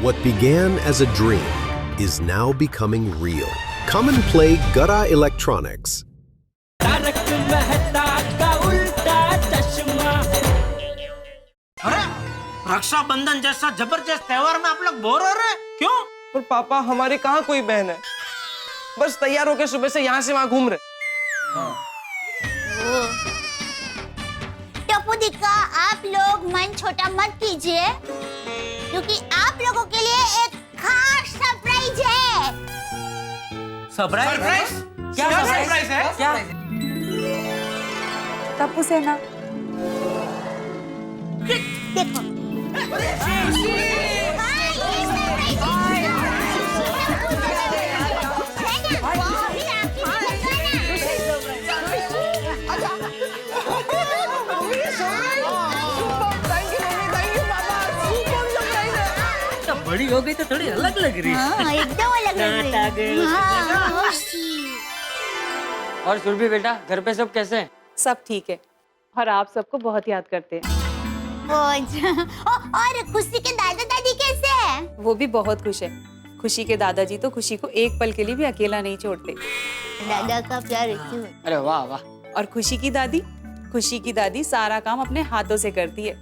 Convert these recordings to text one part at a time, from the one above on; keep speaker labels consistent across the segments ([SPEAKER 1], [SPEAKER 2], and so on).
[SPEAKER 1] What began as a dream is now becoming real. Come and play Gada Electronics.
[SPEAKER 2] अरे रक्षाबंधन जैसा जबरदस्त त्योहार में आप लोग बोर हो रहे हैं क्यों?
[SPEAKER 3] पर पापा हमारी कहाँ कोई बहन है, बस तैयार होके सुबह से यहाँ से वहाँ घूम रहे।
[SPEAKER 4] टप्पू दिक्का, आप लोग मन छोटा मत कीजिए, क्योंकि आप लोगों के लिए एक खास सरप्राइज है।
[SPEAKER 2] सरप्राइज? क्या सरप्राइज है? क्या?
[SPEAKER 5] टप्पू सेना,
[SPEAKER 4] देखो।
[SPEAKER 2] बड़ी हो गई तो थोड़ी अलग लग रही है।
[SPEAKER 4] हाँ, एकदम अलग लग रही है। हाँ,
[SPEAKER 6] और सुरभि बेटा, घर पे सब कैसे हैं?
[SPEAKER 5] सब ठीक है और आप सबको बहुत याद करते हैं।
[SPEAKER 4] और खुशी के दादा दादी कैसे हैं?
[SPEAKER 5] वो भी बहुत खुश है। खुशी के दादाजी तो खुशी को एक पल के लिए भी अकेला नहीं छोड़ते।
[SPEAKER 4] दादा का प्यार इतना है।
[SPEAKER 6] अरे वाह वाह।
[SPEAKER 5] और खुशी की दादी सारा काम अपने हाथों से करती है।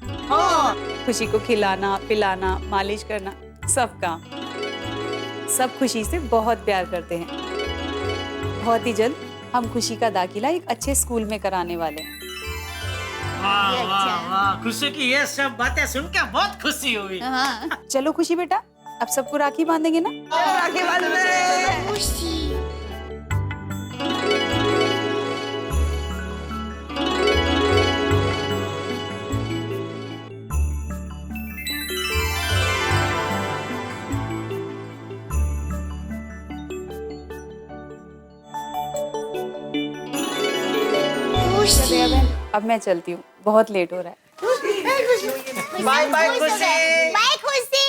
[SPEAKER 5] खुशी को खिलाना, पिलाना, मालिश करना, सब काम। सब खुशी से बहुत प्यार करते हैं। बहुत ही जल्द हम खुशी का दाखिला एक अच्छे स्कूल में कराने वाले हैं।
[SPEAKER 2] वाह वाह वाह, खुशी की ये सब बातें सुन के बहुत खुशी हुई।
[SPEAKER 4] हाँ।
[SPEAKER 5] चलो खुशी बेटा, अब सबको राखी बांधेंगे ना?
[SPEAKER 3] राखी बांध ले।
[SPEAKER 4] खुशी।
[SPEAKER 5] अब मैं चलती हूँ, बहुत लेट हो रहा है।
[SPEAKER 3] बाय बाय खुशी।
[SPEAKER 4] बाय खुशी।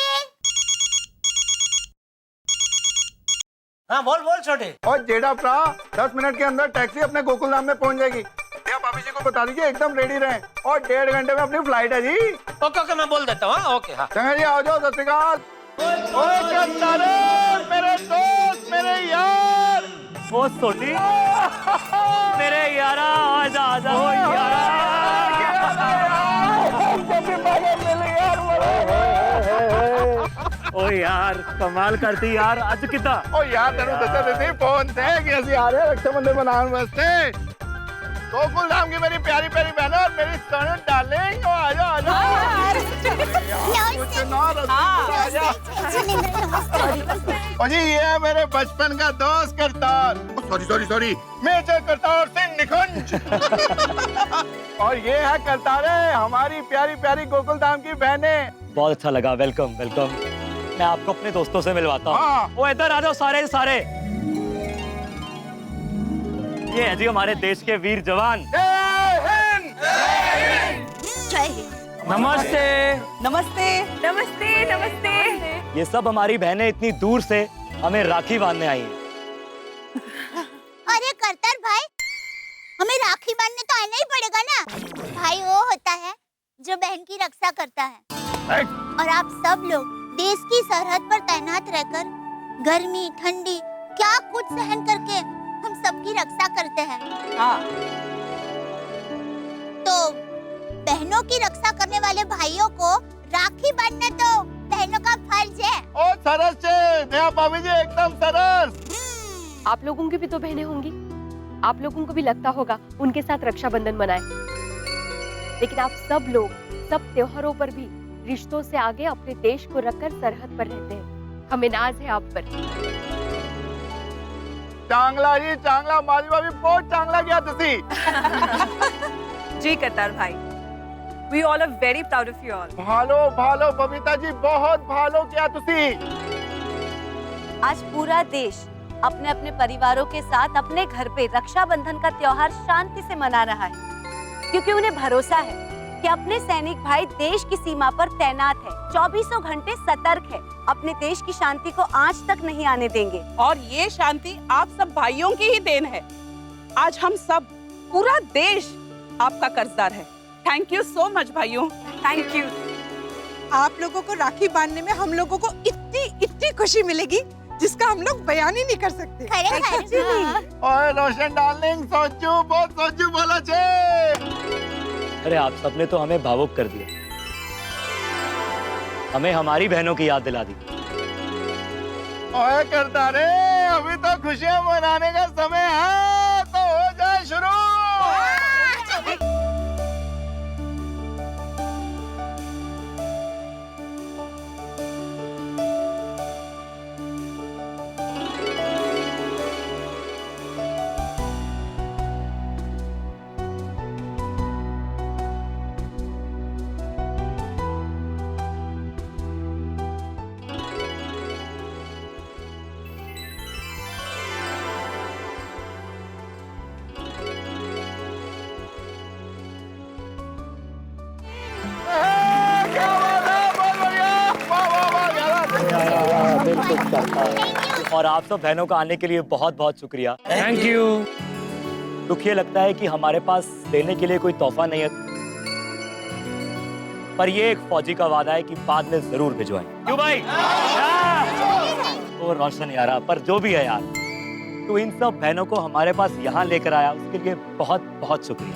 [SPEAKER 2] हाँ बोल बोल छोटे।
[SPEAKER 7] और जेडा प्रा 10 मिनट के अंदर टैक्सी अपने गोकुल धाम में पहुंच जाएगी। भैया भाभी जी को बता दीजिए एकदम रेडी रहें और 1.5 घंटे में अपनी फ्लाइट है जी।
[SPEAKER 2] ओके ओके, मैं बोल देता हूँ। हाँ ओके। हाँ
[SPEAKER 7] चंगा जी आओ जाओ, सत श्री अकाल। मेरे दोस्त, मेरे यार,
[SPEAKER 8] ओ सोटी मेरे यारा, आजा आजा ओ यारा। ओ यार कमाल करती यार, अज किदा
[SPEAKER 7] ओ यार तेनू दस्सा देती फोन से कि असि आ रहे रक्षाबंधन मनाने वास्ते। गोकुल धाम की मेरी प्यारी प्यारी बहन और मेरी सन डार्लिंग, आ जाओ आ जाओ। और जी ये है मेरे बचपन का दोस्त करतार, सॉरी मेजर करतार सिंह निकुंज। और ये है करतारे, हमारी प्यारी प्यारी गोकुल धाम की बहनें।
[SPEAKER 8] बहुत अच्छा लगा, वेलकम वेलकम। मैं आपको अपने दोस्तों से मिलवाता हूँ।
[SPEAKER 7] हाँ।
[SPEAKER 8] वो इधर आ जाओ सारे सारे। ये है जी हमारे देश के वीर जवान।
[SPEAKER 7] जय हिंद।
[SPEAKER 4] जय हिंद।
[SPEAKER 8] नमस्ते
[SPEAKER 5] नमस्ते नमस्ते नमस्ते।
[SPEAKER 8] ये सब हमारी बहनें इतनी दूर से हमें राखी बांधने आई हैं।
[SPEAKER 4] अरे करतर भाई, हमें राखी बांधने तो आना ही पड़ेगा ना। भाई वो होता है जो बहन की रक्षा करता है। और आप सब लोग देश की सरहद पर तैनात रहकर गर्मी, ठंडी, क्या कुछ सहन करके हम सबकी रक्षा करते हैं।
[SPEAKER 5] हाँ।
[SPEAKER 4] तो बहनों की रक्षा करने वाले भाइयों को राखी बांधना तो बहनों का फर्ज है।
[SPEAKER 7] ओ सरस से नया भाभी जी, एकदम सरस।
[SPEAKER 9] आप लोगों की भी तो बहनें होंगी, आप लोगों को भी लगता होगा उनके साथ रक्षाबंधन मनाएं। लेकिन आप सब लोग सब त्योहारों पर भी रिश्तों से आगे अपने देश को रखकर सरहद पर रहते हैं। हमें नाज है आप पर।
[SPEAKER 7] चांगला जी चांगला, माली भाभी बहुत चांगला किया तुसी।
[SPEAKER 5] जी करतार भाई, we all are very proud of you all.
[SPEAKER 7] भालो बबीता जी, बहुत भालो किया तुसी।
[SPEAKER 10] आज पूरा देश अपने अपने परिवारों के साथ अपने घर पे रक्षाबंधन का त्योहार शांति से मना रहा है, क्योंकि उन्हें भरोसा है कि अपने सैनिक भाई देश की सीमा पर तैनात है, 24 घंटे सतर्क है, अपने देश की शांति को आंच तक नहीं आने देंगे।
[SPEAKER 11] और ये शांति आप सब भाइयों की ही देन है। आज हम सब, पूरा देश आपका कर्जदार है। थैंक यू सो मच भाइयों।
[SPEAKER 10] Thank you.
[SPEAKER 11] आप लोगों को राखी बांधने में हम लोगों को इतनी इतनी खुशी मिलेगी जिसका हम लोग बयान ही नहीं कर सकते।
[SPEAKER 7] ओए रोशन डार्लिंग, सोचू बहुत सोचू बोला छे।
[SPEAKER 8] अरे आप सबने तो हमें भावुक कर दिया, हमें हमारी बहनों की याद दिला दी।
[SPEAKER 7] ओए करता रे, अभी तो खुशियां मनाने का समय है, तो हो जाए शुरू।
[SPEAKER 8] और आप सब बहनों का आने के लिए बहुत बहुत शुक्रिया। Thank you. दुख ये लगता है कि हमारे पास देने के लिए कोई तोहफा नहीं है, पर ये एक फौजी का वादा है कि बाद में जरूर भिजवाएं। क्यों भाई? ओ रोशन यारा, पर जो भी है यार, तू इन सब बहनों को हमारे पास यहाँ लेकर आया, उसके लिए बहुत बहुत शुक्रिया।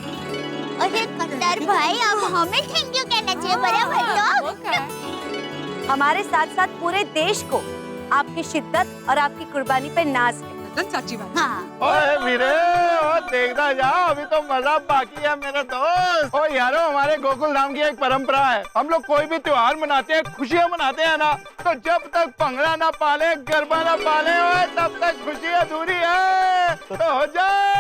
[SPEAKER 4] अरे कट्टर भाई, अब हमें थैंक यू कहना चाहिए, बराबर तो।
[SPEAKER 10] हमारे साथ साथ पूरे देश को आपकी शिद्दत और आपकी कुर्बानी पे नाज है।
[SPEAKER 11] सच्ची बात।
[SPEAKER 4] हाँ।
[SPEAKER 7] ओए वीरे, ओ देखता जा, अभी तो मजा बाकी है मेरे दोस्त। ओ यारो, हमारे गोकुल धाम की एक परंपरा है, हम लोग कोई भी त्योहार मनाते हैं, खुशियां मनाते हैं ना, तो जब तक भंगड़ा ना पाले, गरबा ना पाले, तब तक खुशी अधूरी है। तो हो जाए।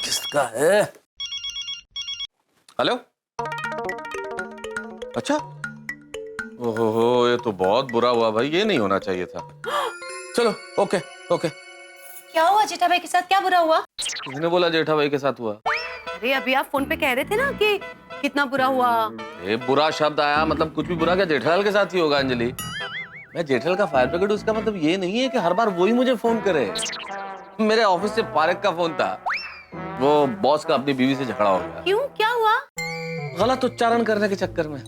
[SPEAKER 3] किसका है?
[SPEAKER 12] हेलो। अच्छा, ओहो, ये तो बहुत बुरा हुआ भाई, ये नहीं होना चाहिए था। चलो, ओके ओके।
[SPEAKER 10] क्या हुआ जेठा भाई के साथ? क्या बुरा हुआ?
[SPEAKER 12] किसने बोला जेठा भाई के साथ हुआ?
[SPEAKER 10] अरे अभी आप फोन पे कह रहे थे ना कि कितना बुरा हुआ।
[SPEAKER 12] ये बुरा शब्द आया, मतलब कुछ भी बुरा क्या जेठालाल के साथ ही होगा अंजलि? मैं जेठालाल का फायर ब्रिगेड, उसका मतलब ये नहीं है कि हर बार वही मुझे फोन करे। मेरे ऑफिस से पारेख का फोन था, वो बॉस का अपनी बीवी से झगड़ा हो गया।
[SPEAKER 10] क्यों, क्या हुआ?
[SPEAKER 12] गलत उच्चारण करने के चक्कर में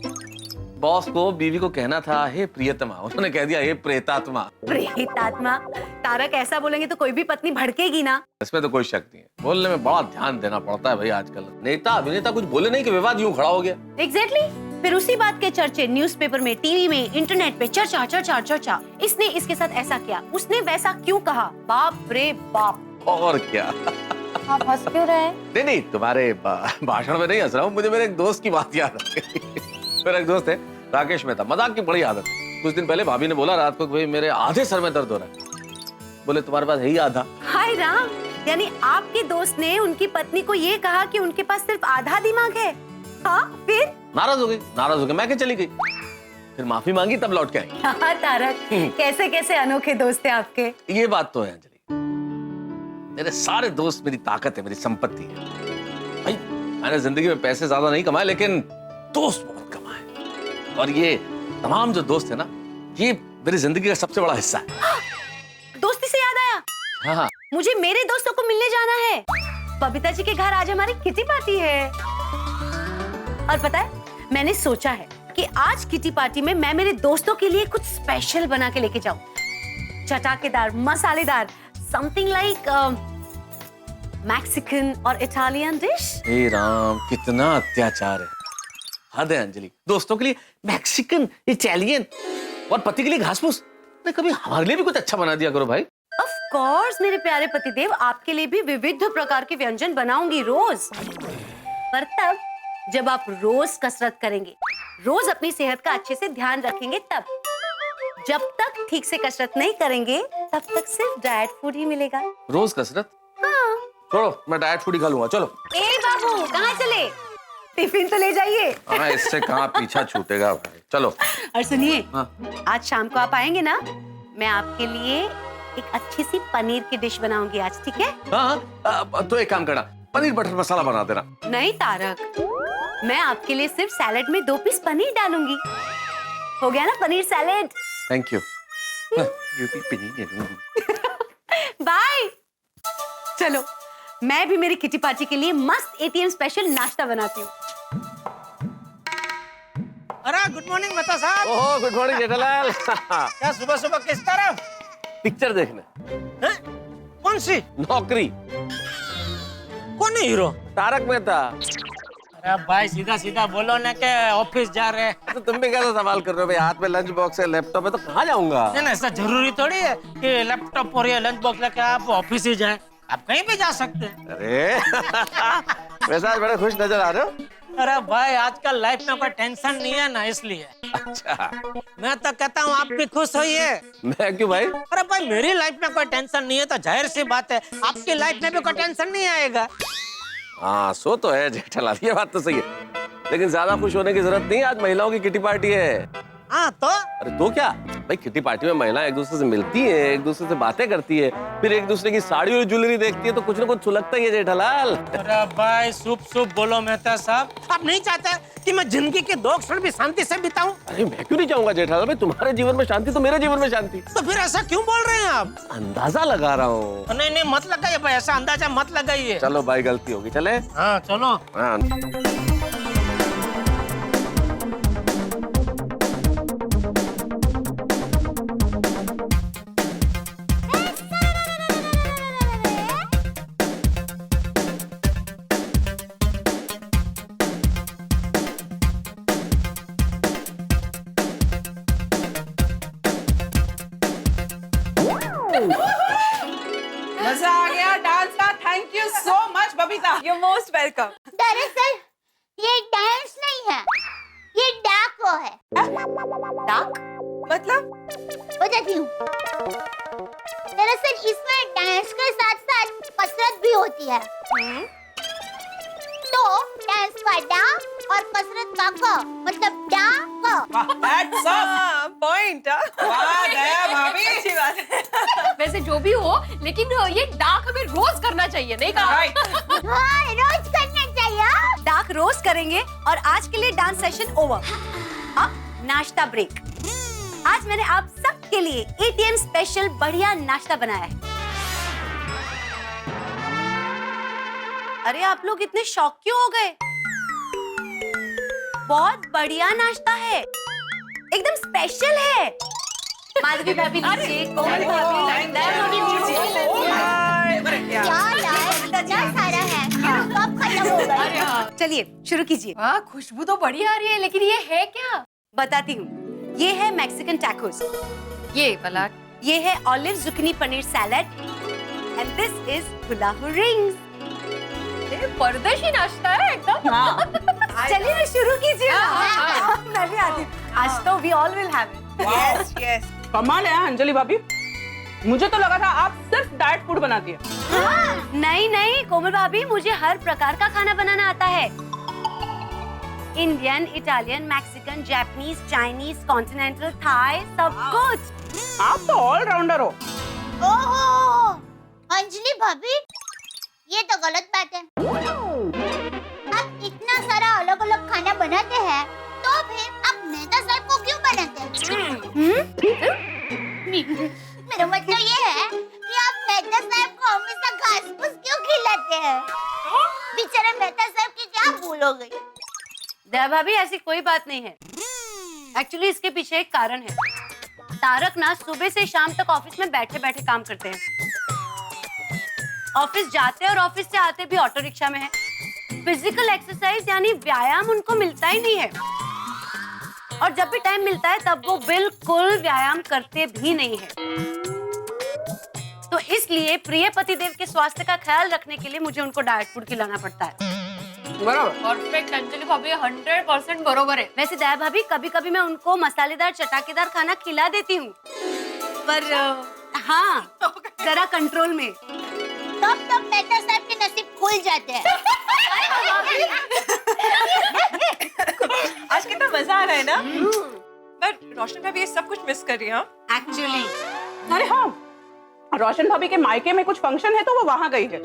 [SPEAKER 12] बॉस को बीवी को कहना था हे प्रियतमा, उन्होंने कह दिया हे प्रेतात्मा।
[SPEAKER 10] प्रेतात्मा? तारक ऐसा बोलेंगे तो कोई भी पत्नी भड़केगी ना।
[SPEAKER 12] इसमें तो कोई शक नहीं है, बोलने में बड़ा ध्यान देना पड़ता है भाई आजकल। नेता अभिनेता कुछ बोले नहीं कि विवाद यूं खड़ा हो गया।
[SPEAKER 10] एग्जैक्टली। फिर उसी बात के चर्चे न्यूज़पेपर में, टीवी में, इंटरनेट पे चर्चा चर्चा चर्चा। इसने इसके साथ ऐसा किया, उसने वैसा क्यों कहा, बाप रे बाप।
[SPEAKER 12] और क्या?
[SPEAKER 10] आप हंस क्यों रहे?
[SPEAKER 12] नहीं, तुम्हारे भाषण में नहीं हंस रहा हूँ, मुझे मेरे एक दोस्त की बात याद आ गई। मेरा एक दोस्त है राकेश मेहता, मजाक की बड़ी आदत। कुछ दिन पहले भाभी ने बोला रात को, भाई मेरे आधे सर में दर्द हो रहा है। बोले तुम्हारे पास है ही आधा।
[SPEAKER 10] हाय राम, यानी आपके दोस्त ने उनकी पत्नी को ये कहा कि उनके पास सिर्फ आधा दिमाग है। हाँ, फिर
[SPEAKER 12] नाराज हो गई, मैं क्या चली गई, फिर माफी मांगी, तब लौट के आई।
[SPEAKER 10] हाँ तारक, कैसे कैसे अनोखे दोस्त हैं आपके।
[SPEAKER 12] ये बात तो है अंजलि, मेरे सारे दोस्त मेरी ताकत है, मेरी संपत्ति है भाई। मैंने जिंदगी में पैसे ज्यादा नहीं कमाए, लेकिन दोस्त बहुत कमाए, और ये तमाम जो दोस्त है ना, ये मेरी जिंदगी का सबसे बड़ा हिस्सा है।
[SPEAKER 10] दोस्ती से याद आया,
[SPEAKER 12] हाँ,
[SPEAKER 10] मुझे मेरे दोस्तों को मिलने जाना है। बबीता जी के घर आज हमारी किटी पार्टी है। और पता है, मैंने सोचा है कि आज किटी पार्टी में मैं मेरे दोस्तों के लिए कुछ स्पेशल बना के लेके जाऊं। चटाकेदार, मसालेदार, समथिंग लाइक मैक्सिकन और इटालियन डिश।
[SPEAKER 12] हे राम, कितना अत्याचार है, हद है अंजलि। दोस्तों के लिए मैक्सिकन, इटालियन, और पति के लिए घास-फूस। कभी हमारे लिए भी कुछ अच्छा बना दिया करो भाई।
[SPEAKER 10] ऑफ कोर्स मेरे प्यारे पतिदेव, आपके लिए भी विविध प्रकार के व्यंजन बनाऊंगी रोज। पर तब जब आप रोज कसरत करेंगे, रोज अपनी सेहत का अच्छे से ध्यान रखेंगे, तब। जब तक ठीक से कसरत नहीं करेंगे, तब तक सिर्फ डाइट फूड ही मिलेगा।
[SPEAKER 12] रोज कसरत?
[SPEAKER 10] हाँ।
[SPEAKER 12] छोड़ो, मैं डाइट फूड ही खा लूंगा, चलो।
[SPEAKER 10] ए बाबू, कहाँ चले? टिफिन तो ले जाइए।
[SPEAKER 12] हाँ, इससे कहाँ पीछा छूटेगा भाई, चलो।
[SPEAKER 10] और सुनिए,
[SPEAKER 12] हाँ।
[SPEAKER 10] आज शाम को आप आएंगे ना, मैं आपके लिए एक अच्छी सी पनीर की डिश बनाऊंगी आज, ठीक है?
[SPEAKER 12] हाँ, तो एक काम करना, पनीर बटर मसाला बना देना।
[SPEAKER 10] नहीं तारक, मैं आपके लिए सिर्फ सैलेड में 2 पीस पनीर डालूंगी। हो गया ना paneer salad?
[SPEAKER 12] Thank you.
[SPEAKER 10] Bye. चलो, मैं भी मेरी किटी पार्टी के लिए मस्त एटीएम स्पेशल नाश्ता बनाती हूँ।
[SPEAKER 2] अरे गुड मॉर्निंग मेहता साहब।
[SPEAKER 12] Oh good morning Jethalal.
[SPEAKER 2] क्या सुबह सुबह किस तरफ?
[SPEAKER 12] पिक्चर देखने।
[SPEAKER 2] हैं? कौन सी?
[SPEAKER 12] नौकरी।
[SPEAKER 2] कौन है हीरो?
[SPEAKER 12] तारक मेहता।
[SPEAKER 2] अरे भाई सीधा सीधा बोलो ना कि ऑफिस जा रहे हैं।
[SPEAKER 12] तो तुम भी कैसा सवाल कर रहे हो भाई? हाथ में लंच बॉक्स है, लैपटॉप है, तो कहाँ जाऊंगा?
[SPEAKER 2] नहीं ऐसा जरूरी थोड़ी है कि लैपटॉप और ये लंच बॉक्स लेके आप ऑफिस ही जाएं। आप कहीं भी जा सकते हैं।
[SPEAKER 12] अरे वैसे आज बड़े खुश नजर आ रहे हो।
[SPEAKER 2] अरे भाई आजकल लाइफ में कोई टेंशन नहीं है ना, इसलिए।
[SPEAKER 12] अच्छा।
[SPEAKER 2] मैं तो कहता हूँ आप भी खुश होइए।
[SPEAKER 12] मैं क्यों भाई?
[SPEAKER 2] अरे भाई मेरी लाइफ में कोई टेंशन नहीं है तो जाहिर सी बात है आपकी लाइफ में भी कोई टेंशन नहीं आएगा।
[SPEAKER 12] हाँ सो तो है जेठालाल, ये बात तो सही है, लेकिन ज्यादा खुश होने की जरूरत नहीं है। आज महिलाओं की किटी पार्टी है।
[SPEAKER 2] हाँ तो?
[SPEAKER 12] अरे तो क्या भाई, किटी पार्टी में महिलाएं एक दूसरे से मिलती हैं, एक दूसरे से बातें करती है, फिर एक दूसरे की साड़ी और ज्वेलरी देखती है, तो कुछ ना कुछ सुलगता ही है जेठालाल।
[SPEAKER 2] अरे भाई शुभ शुभ बोलो मेहता साहब। आप नहीं चाहते कि मैं जिंदगी के 2 क्षण भी शांति से बिताऊं?
[SPEAKER 12] अरे मैं क्यों नहीं चाहूंगा जेठालाल भाई, तुम्हारे जीवन में शांति तो मेरे जीवन में शांति।
[SPEAKER 2] तो फिर ऐसा क्यों बोल रहे हैं आप?
[SPEAKER 12] अंदाजा लगा रहा हूँ।
[SPEAKER 2] नहीं नहीं मत लगाइए भाई, ऐसा अंदाजा मत लगाइए।
[SPEAKER 12] चलो भाई गलती होगी, चले।
[SPEAKER 2] हाँ चलो।
[SPEAKER 12] हाँ।
[SPEAKER 11] मजा आ गया डांस का। Thank you so much Babita.
[SPEAKER 5] You most welcome.
[SPEAKER 4] दरअसल ये डांस नहीं है, ये डाको है।
[SPEAKER 5] डाक मतलब?
[SPEAKER 4] बताती हूँ। दरअसल इसमें डांस के साथ साथ कसरत भी होती है। तो डांस का डा और कसरत का क, मतलब डा क।
[SPEAKER 11] That's up.
[SPEAKER 5] पॉइंट।
[SPEAKER 11] वाह दया भाभी,
[SPEAKER 5] अच्छी बात है।
[SPEAKER 9] वैसे जो भी हो, लेकिन ये डाक हमें रोज करना चाहिए, नहीं कहा?
[SPEAKER 4] हाँ रोज करना चाहिए।
[SPEAKER 10] डाक रोज करेंगे और आज के लिए डांस सेशन ओवर। अब नाश्ता ब्रेक। आज मैंने आप सबके लिए एटीएम स्पेशल बढ़िया नाश्ता बनाया है। अरे आप लोग इतने शौक क्यों हो गए? बहुत बढ़िया नाश्ता है, एकदम स्पेशल है। माधवी भाभी नीचे, कोमल भाभी, दया भाभी नीचे।
[SPEAKER 4] क्या सारा है, कब खत्म होगा?
[SPEAKER 10] चलिए शुरू कीजिए।
[SPEAKER 9] वाह खुशबू तो बढ़िया आ रही है, लेकिन ये है क्या?
[SPEAKER 10] बताती हूँ। ये है मैक्सिकन टैकोस,
[SPEAKER 9] ये वाला।
[SPEAKER 10] ये है olive zucchini paneer salad, and this is gulab rings.
[SPEAKER 9] परदेशी नाश्ता है एकदम।
[SPEAKER 10] चलिए ना शुरू कीजिए। मैं भी आती हूँ। आज तो we all will have it.
[SPEAKER 11] Yes yes. कमाल है अंजलि भाभी, मुझे तो लगा था आप सिर्फ डाइट फूड बनाती है।
[SPEAKER 10] नहीं नहीं कोमल भाभी, मुझे हर प्रकार का खाना बनाना आता है। Indian, Italian, Mexican, Japanese, Chinese, continental, Thai, सब कुछ।
[SPEAKER 11] आप तो ऑलराउंडर हो।
[SPEAKER 4] ओहो अंजलि भाभी, ये तो गलत बात है। आप इतना सारा अलग अलग खाना बनाते हैं, तो फिर आप मेहता साहब को क्यों बनाते हैं? मेरा मतलब ये है कि आप मेहता साहब को हमेशा घास फूस क्यों खिलाते हैं? बेचारे मेहता साहब की क्या भूल हो गई?
[SPEAKER 10] दया भाभी ऐसी कोई बात नहीं है। एक्चुअली इसके पीछे एक कारण है। तारक ना सुबह से शाम तक ऑफिस में बैठे बैठे काम करते हैं। ऑफिस जाते और ऑफिस से आते भी ऑटो रिक्शा में है। फिजिकल एक्सरसाइज यानी व्यायाम उनको मिलता ही नहीं है, और जब भी टाइम मिलता है तब वो बिल्कुल व्यायाम करते भी नहीं है। तो इसलिए प्रिय पतिदेव के स्वास्थ्य का ख्याल रखने के लिए मुझे उनको डाइट फूड खिलाना पड़ता है।
[SPEAKER 11] बराबर।
[SPEAKER 9] परफेक्ट अंजलि भाभी, 100% बरोबर है।
[SPEAKER 10] वैसे दया भाभी, कभी कभी मैं उनको मसालेदार चटाकेदार खाना खिला देती हूँ, पर हाँ जरा कंट्रोल में।
[SPEAKER 4] तब तब मेहता साहब के नसीब खुल जाते हैं।
[SPEAKER 5] आज कितना मजा आ रहा है ना। पर रोशनी भाभी ये सब कुछ मिस कर रही है।
[SPEAKER 10] एक्चुअली
[SPEAKER 11] अरे हाँ, रोशन भाभी के मायके में कुछ फंक्शन है तो वो वहां गई है।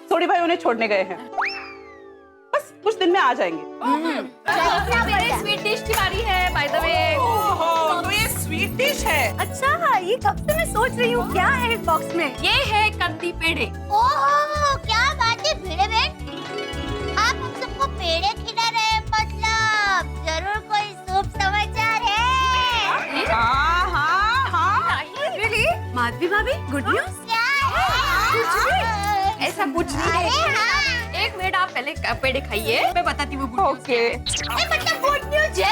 [SPEAKER 11] सोडी भाई उन्हें छोड़ने गए हैं, बस कुछ दिन में आ जाएंगे।
[SPEAKER 9] स्वीट डिश की बारी है बाय द वे।
[SPEAKER 11] तो ये स्वीट डिश है।
[SPEAKER 10] अच्छा, ये कब से मैं सोच रही हूँ क्या है इस बॉक्स में।
[SPEAKER 9] ये है कंदी पेड़े।
[SPEAKER 4] ओहो, क्या बात है भिड़े बहन, आप हम सबको पेड़े खिला रहे हैं, मतलब जरूर कोई शुभ समाचार है।
[SPEAKER 10] Really? माधवी भाभी, गुड न्यूज।
[SPEAKER 4] क्या है?
[SPEAKER 9] ऐसा कुछ नहीं है। एक मिनट, आप पहले पेड़े खाइए, मैं बताती हूँ गुड न्यूज़ क्या है।
[SPEAKER 4] मतलब गुड न्यूज है।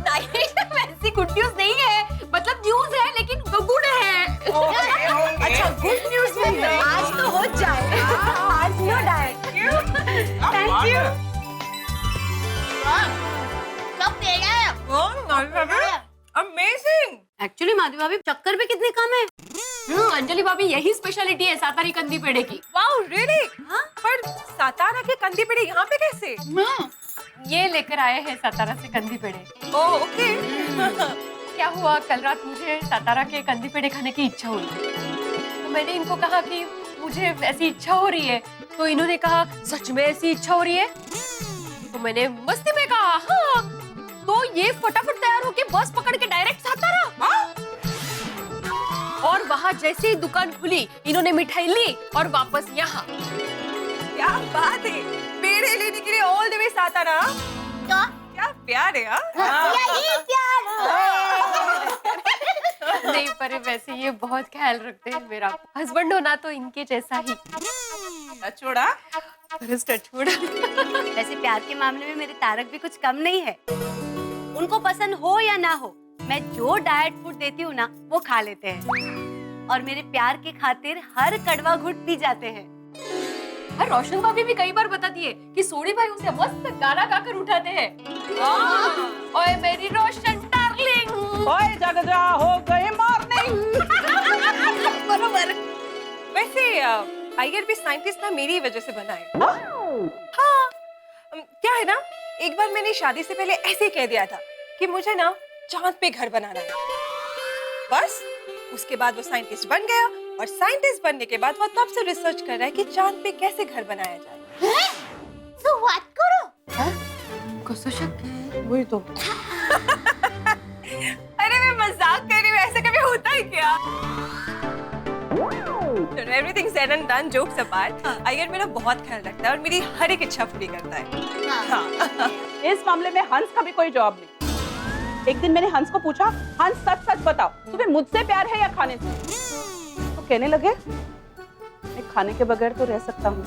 [SPEAKER 9] नहीं, वैसी गुड न्यूज नहीं है, मतलब न्यूज है लेकिन गुड है।
[SPEAKER 10] अच्छा, गुड न्यूज में आज तो हो जाएगा। आज नो डाइट। Thank you.
[SPEAKER 4] क्या पेड़ा है?
[SPEAKER 9] अमेजिंग।
[SPEAKER 10] एक्चुअली माधवी भाभी, चक्कर भी कितने कम है।
[SPEAKER 9] अंजलि भाभी, यही स्पेशलिटी है सातारी कंदी पेड़े की।
[SPEAKER 13] Wow really? पर सातारा के कंदी पेड़े यहाँ पे कैसे?
[SPEAKER 9] ये लेकर आए हैं सातारा से कंदी पेड़े।
[SPEAKER 13] Oh okay.
[SPEAKER 9] क्या हुआ, कल रात मुझे सातारा के कंदी पेड़े खाने की इच्छा हुई, तो मैंने इनको कहा कि मुझे ऐसी इच्छा हो रही है, तो इन्होंने कहा सच में ऐसी इच्छा हो रही है? तो मैंने मस्ती में कहा हाँ, तो ये फटाफट तैयार होके बस पकड़ के डायरेक्ट सातारा। और वहाँ जैसे ही दुकान खुली, इन्होंने मिठाई ली और वापस यहाँ।
[SPEAKER 13] क्या बात है, पेड़े लेने के लिए ऑल द वे सातारा।
[SPEAKER 4] तो
[SPEAKER 13] क्या प्यार है।
[SPEAKER 4] यही प्यार
[SPEAKER 9] नहीं, पर वैसे ये बहुत ख्याल रखते हैं मेरा। हस्बैंड होना तो इनके जैसा ही।
[SPEAKER 13] छोड़ा
[SPEAKER 9] छोड़ा।
[SPEAKER 10] वैसे प्यार के मामले में मेरे तारक भी कुछ कम नहीं है। उनको पसंद हो या ना हो, मैं जो डाइट फूड देती हूँ ना, वो खा लेते हैं और मेरे प्यार के खातिर हर कड़वा घुट पी जाते हैं।
[SPEAKER 9] और रोशन भाभी भी कई बार बताती है कि सोडी भाई उसे मस्त गाना गाकर उठाते हैं। ओए मेरी रोशन डार्लिंग,
[SPEAKER 11] ओए जग जा हो गए मॉर्निंग।
[SPEAKER 13] बरोबर। वैसे टाइगर भी साइंटिस्ट ना मेरी वजह से बना है। हाँ, क्या है ना, एक बार मैंने शादी से पहले ऐसे ही कह दिया था कि मुझे ना चांद पे घर बनाना है। बस उसके बाद वो साइंटिस्ट बन गया और साइंटिस्ट बनने के बाद वो तब से रिसर्च कर रहा है कि चांद पे कैसे घर बनाया जाए।
[SPEAKER 4] तो बात करो।
[SPEAKER 3] वही तो।
[SPEAKER 13] अरे मैं मजाक कर रही हूँ, ऐसा कभी होता है क्या? Everything said and done, jokes apart, Iyer मेरा बहुत ख्याल रखता है और मेरी हर एक इच्छा पूरी करता है। हाँ।
[SPEAKER 11] इस मामले में हंस का भी कोई जवाब नहीं। एक दिन मैंने हंस को पूछा, हंस सच सच बताओ, तुम्हें मुझसे प्यार है या खाने से? तो कहने लगे, मैं खाने के बगैर तो रह सकता हूँ,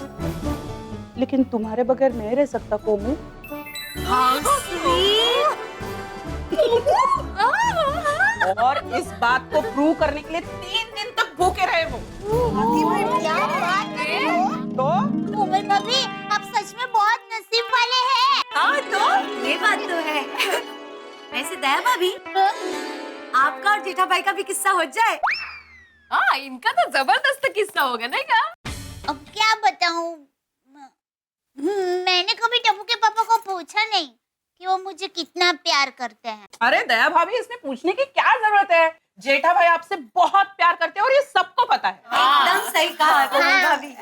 [SPEAKER 11] लेकिन तुम्हारे बगैर नहीं रह सकता कोमू। और इस बात को प्रूव करने के लिए 3 दिन तक भूखे रहे वो।
[SPEAKER 4] क्या बात है?
[SPEAKER 11] तो
[SPEAKER 4] कोमल भाभी, आप सच में बहुत नसीब वाले हैं।
[SPEAKER 10] हाँ तो ये बात तो है। वैसे दया भाभी, आपका और जेठा भाई का भी किस्सा हो जाए।
[SPEAKER 9] हाँ, इनका तो जबरदस्त किस्सा होगा नहीं क्या?
[SPEAKER 4] अब क्या बताऊं, मैंने कभी टप्पू के पापा को पूछा नहीं कि वो मुझे कितना प्यार करते हैं।
[SPEAKER 11] अरे दया भाभी, इसमें पूछने की क्या जरूरत है? जेठा भाई आपसे बहुत प्यार करते हैं और ये सबको पता है।
[SPEAKER 10] एकदम सही कहा कोमल भाभी।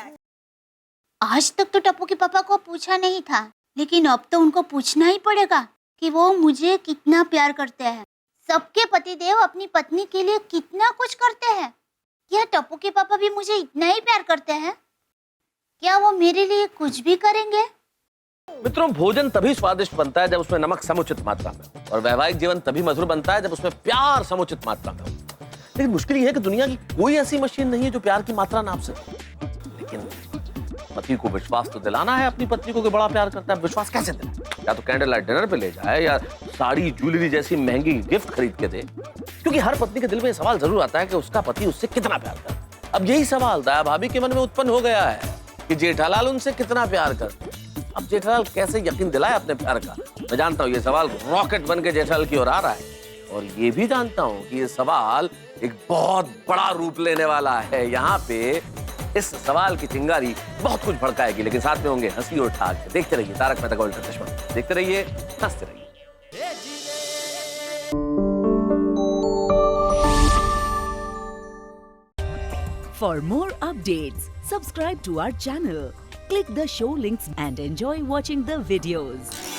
[SPEAKER 4] आज तक तो टप्पू के पापा को पूछा नहीं था, लेकिन अब तो उनको पूछना ही पड़ेगा कि वो मुझे कितना प्यार करते हैं। सबके पतिदेव अपनी पत्नी के लिए कितना कुछ करते हैं। क्या टप्पू के पापा भी मुझे इतना ही प्यार करते हैं? क्या वो मेरे लिए कुछ भी करेंगे?
[SPEAKER 12] मित्रों, भोजन तभी स्वादिष्ट बनता है जब उसमें नमक समुचित मात्रा में हो, और वैवाहिक जीवन तभी मधुर बनता है जब उसमें प्यार समुचित मात्रा में हो। लेकिन मुश्किल ये है कि दुनिया की कोई ऐसी मशीन नहीं है जो प्यार की मात्रा नाप सके। लेकिन पति को विश्वास तो दिलाना है अपनी पत्नी को कि बड़ा प्यार करता है। विश्वास कैसे दिलाए? या तो कैंडल लाइट डिनर पे ले जाए, या साड़ी ज्वेलरी जैसी महंगी गिफ्ट खरीद के दे। क्योंकि हर पत्नी के दिल में सवाल जरूर आता है कि उसका पति उससे कितना प्यार करता है। अब यही सवाल दया भाभी के मन में उत्पन्न हो गया है कि जेठालाल उनसे कितना प्यार करते हैं। अब जेठालाल कैसे यकीन दिलाए अपने प्यार का? मैं जानता हूँ ये सवाल रॉकेट बन के जेठालाल की ओर आ रहा है, और ये भी जानता हूँ कि ये सवाल एक बहुत बड़ा रूप लेने वाला है। यहाँ पे इस सवाल की चिंगारी बहुत कुछ भड़काएगी, लेकिन साथ में होंगे हंसी और ठाक। देखते रहिए तारक मेहता का उल्टा चश्मा, देखते रहिए, हंसते रहिए।
[SPEAKER 14] For more updates, subscribe to our channel, click the show links and enjoy watching the videos.